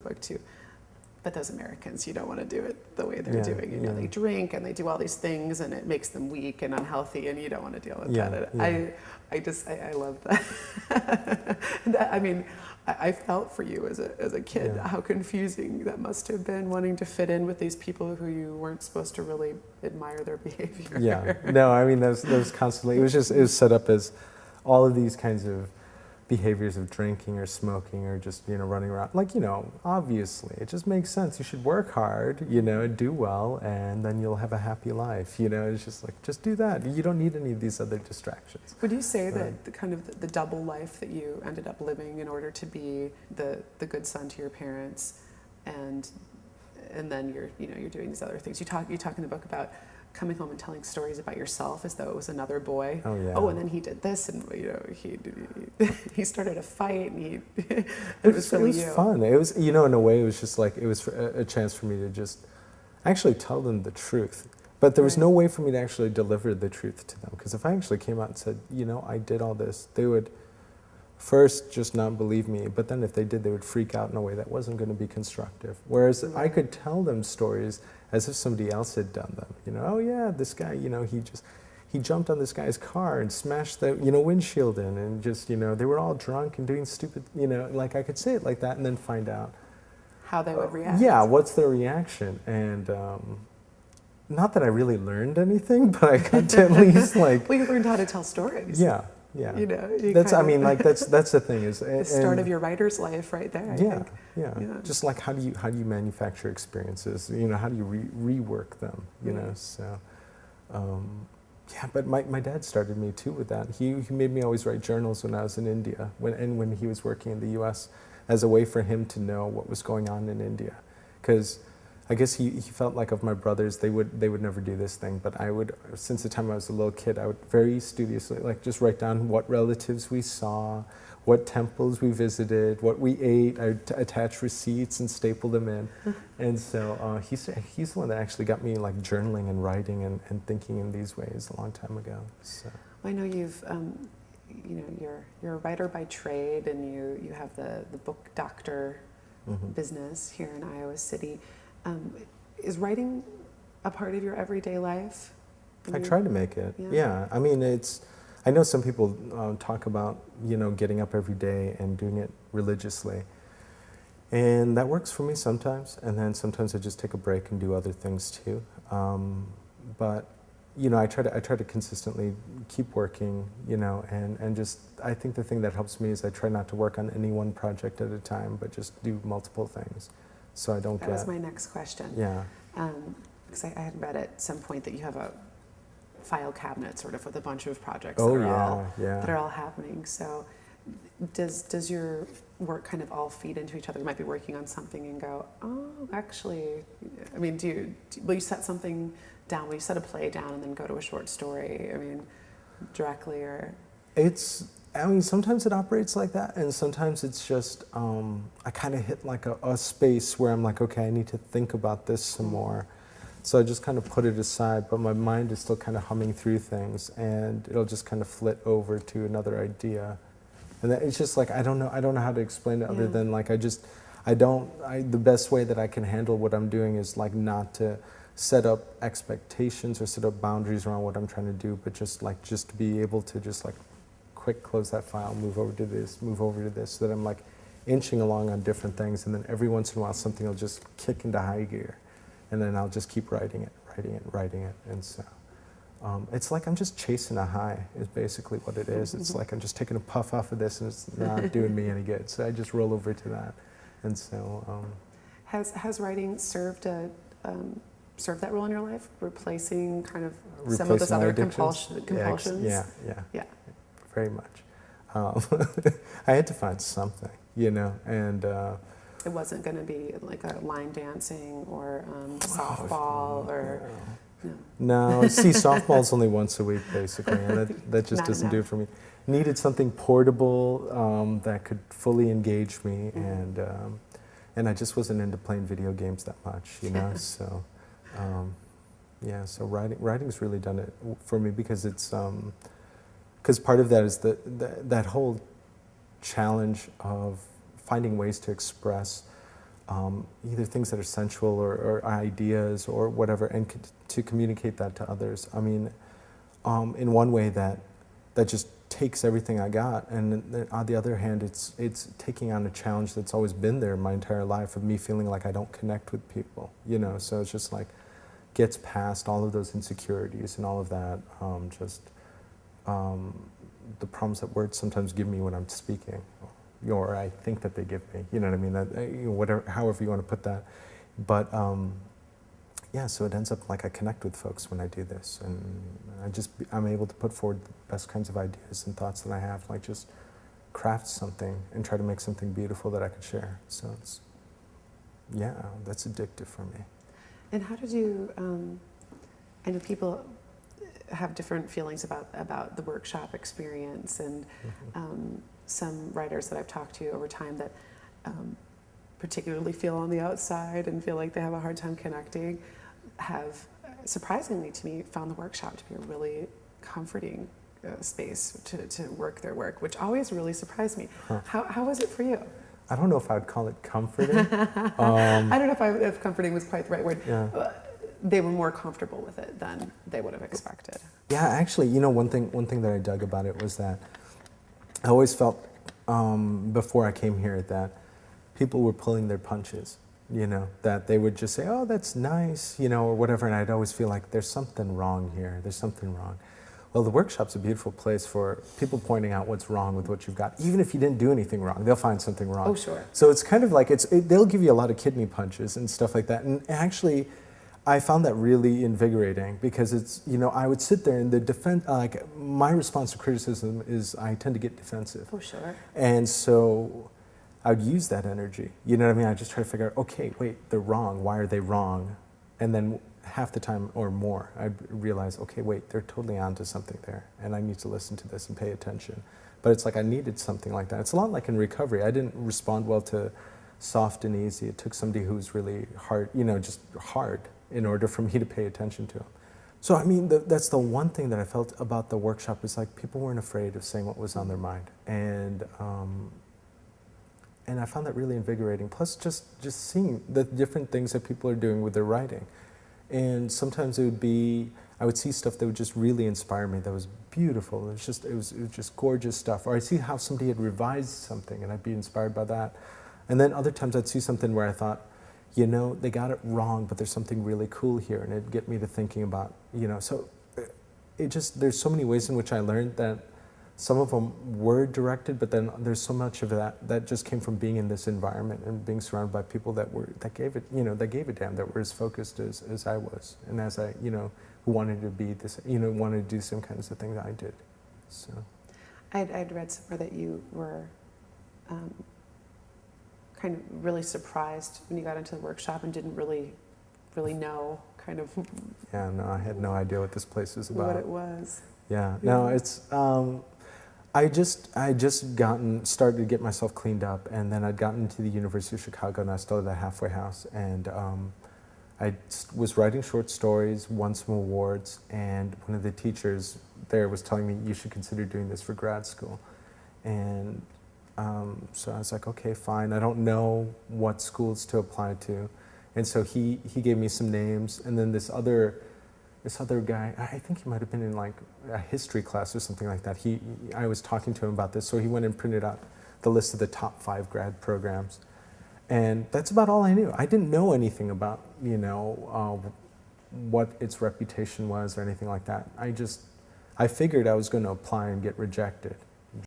book too. But those Americans, you don't want to do it the way they're Yeah, doing. You know, they drink and they do all these things, and it makes them weak and unhealthy, and you don't want to deal with that. I love that. I mean, I felt for you as a kid how confusing that must have been, wanting to fit in with these people who you weren't supposed to really admire their behavior. Yeah, no, I mean, there was constantly, it was set up as all of these kinds of behaviors of drinking or smoking or just, you know, running around. Like, you know, obviously, it just makes sense. You should work hard, you know, and do well, and then you'll have a happy life, you know. It's just like, just do that. You don't need any of these other distractions. Would you say that the kind of the double life that you ended up living in order to be the good son to your parents, and then you're doing these other things. You talk in the book about coming home and telling stories about yourself as though it was another boy. Oh, yeah. Oh, and then he did this, and you know, he started a fight, and it was fun. It was, you know, in a way, it was just like, it was a chance for me to just actually tell them the truth. But there was no way for me to actually deliver the truth to them, because if I actually came out and said, you know, I did all this, they would first just not believe me, but then if they did, they would freak out in a way that wasn't going to be constructive. Whereas I could tell them stories as if somebody else had done them. You know, oh yeah, this guy, you know, he jumped on this guy's car and smashed the, you know, windshield in, and just, you know, they were all drunk and doing stupid, you know, like I could say it like that and then find out how they would react. Yeah, what's their reaction? And not that I really learned anything, but I got to at least like. Well, you learned how to tell stories. Yeah. Yeah, you know, that's. I mean, like that's the thing is the start of your writer's life, right there. I think. Yeah. Just like how do you manufacture experiences? You know, how do you rework them? You know, so. Yeah, but my dad started me too with that. He made me always write journals when I was in India, when he was working in the U.S. as a way for him to know what was going on in India, because. I guess he felt like of my brothers, they would never do this thing, but I would, since the time I was a little kid, I would very studiously like just write down what relatives we saw, what temples we visited, what we ate. I would attach receipts and staple them in. And so he's the one that actually got me like journaling and writing and thinking in these ways a long time ago. So. I know you've, you know, you're a writer by trade, and you have the book doctor business here in Iowa City. Is writing a part of your everyday life? I try to make it. Yeah. I mean, I know some people talk about, you know, getting up every day and doing it religiously. And that works for me sometimes. And then sometimes I just take a break and do other things too. But, you know, I try to consistently keep working, you know, and just, I think the thing that helps me is I try not to work on any one project at a time, but just do multiple things. So I don't That was my next question. Yeah. Because I had read at some point that you have a file cabinet sort of with a bunch of projects that are all happening. So does your work kind of all feed into each other? You might be working on something and go, oh, actually, I mean, will you set something down? Will you set a play down and then go to a short story? I mean, directly or? I mean, sometimes it operates like that, and sometimes it's just, I kind of hit like a space where I'm like, okay, I need to think about this some more. So I just kind of put it aside, but my mind is still kind of humming through things, and it'll just kind of flit over to another idea. And it's just like, I don't know how to explain it other than like, the best way that I can handle what I'm doing is like not to set up expectations or set up boundaries around what I'm trying to do, but just to be able to just like, quick close that file, move over to this, so that I'm like inching along on different things, and then every once in a while something will just kick into high gear, and then I'll just keep writing it, and so it's like I'm just chasing a high is basically what it is. It's like I'm just taking a puff off of this and it's not doing me any good, so I just roll over to that. And so has writing served that role in your life, replacing kind of some of those other compulsions? Yeah. Very much. I had to find something, you know, and it wasn't going to be like a line dancing or softball or no. See, softball's only once a week basically, and that just doesn't do it for me. Needed something portable that could fully engage me, and I just wasn't into playing video games that much, you know. So so writing's really done it for me, because it's because part of that is that whole challenge of finding ways to express either things that are sensual or ideas or whatever, and to communicate that to others. I mean, in one way that just takes everything I got, and on the other hand, it's taking on a challenge that's always been there my entire life of me feeling like I don't connect with people, you know. So it's just like gets past all of those insecurities and all of that, the problems that words sometimes give me when I'm speaking, or I think that they give me, you know what I mean? That, whatever, however you want to put that, but. Yeah, so it ends up like I connect with folks when I do this, and I'm able to put forward the best kinds of ideas and thoughts that I have, like just craft something and try to make something beautiful that I could share. So it's, yeah, that's addictive for me. And how did you, I know people have different feelings about the workshop experience, and some writers that I've talked to over time that particularly feel on the outside and feel like they have a hard time connecting, have surprisingly to me found the workshop to be a really comforting space to work their work, which always really surprised me. Huh. How was it for you? I don't know if I would call it comforting. I don't know if comforting was quite the right word. Yeah. They were more comfortable with it than they would have expected. Yeah, actually, you know, one thing that I dug about it was that I always felt before I came here that people were pulling their punches, you know, that they would just say, oh, that's nice, you know, or whatever, and I'd always feel like there's something wrong here, there's something wrong. Well, the workshop's a beautiful place for people pointing out what's wrong with what you've got. Even if you didn't do anything wrong, they'll find something wrong. Oh, sure. So it's kind of like, they'll give you a lot of kidney punches and stuff like that, and actually, I found that really invigorating, because it's, you know, I would sit there and the defense, like my response to criticism is I tend to get defensive. Oh, sure. And so I would use that energy, you know what I mean? I just try to figure out, okay, wait, they're wrong. Why are they wrong? And then half the time or more, I realize, okay, wait, they're totally onto something there, and I need to listen to this and pay attention. But it's like I needed something like that. It's a lot like in recovery. I didn't respond well to soft and easy. It took somebody who was really hard, you know, just hard, in order for me to pay attention to them. So I mean, that's the one thing that I felt about the workshop, is like people weren't afraid of saying what was on their mind, and I found that really invigorating. Plus, just seeing the different things that people are doing with their writing, and sometimes I would see stuff that would just really inspire me. That was beautiful. It was just gorgeous stuff. Or I'd see how somebody had revised something, and I'd be inspired by that. And then other times I'd see something where I thought, you know, they got it wrong, but there's something really cool here, and it'd get me to thinking about, you know, so there's so many ways in which I learned that some of them were directed, but then there's so much of that just came from being in this environment and being surrounded by people that gave a damn, that were as focused as I was, and as I, you know, who wanted to be this, you know, wanted to do some kinds of things I did. So I'd read somewhere that you were kind of really surprised when you got into the workshop and didn't really know kind of. Yeah, no, I had no idea what this place was about. What it was. Yeah, no, it's. I just started to get myself cleaned up, and then I'd gotten into the University of Chicago, and I still at a halfway house, and I was writing short stories, won some awards, and one of the teachers there was telling me, you should consider doing this for grad school, and so I was like, okay, fine. I don't know what schools to apply to, and so he gave me some names, and then this other guy, I think he might have been in like a history class or something like that. I was talking to him about this, so he went and printed out the list of the top 5 grad programs, and that's about all I knew. I didn't know anything about, you know, what its reputation was or anything like that. I figured I was going to apply and get rejected.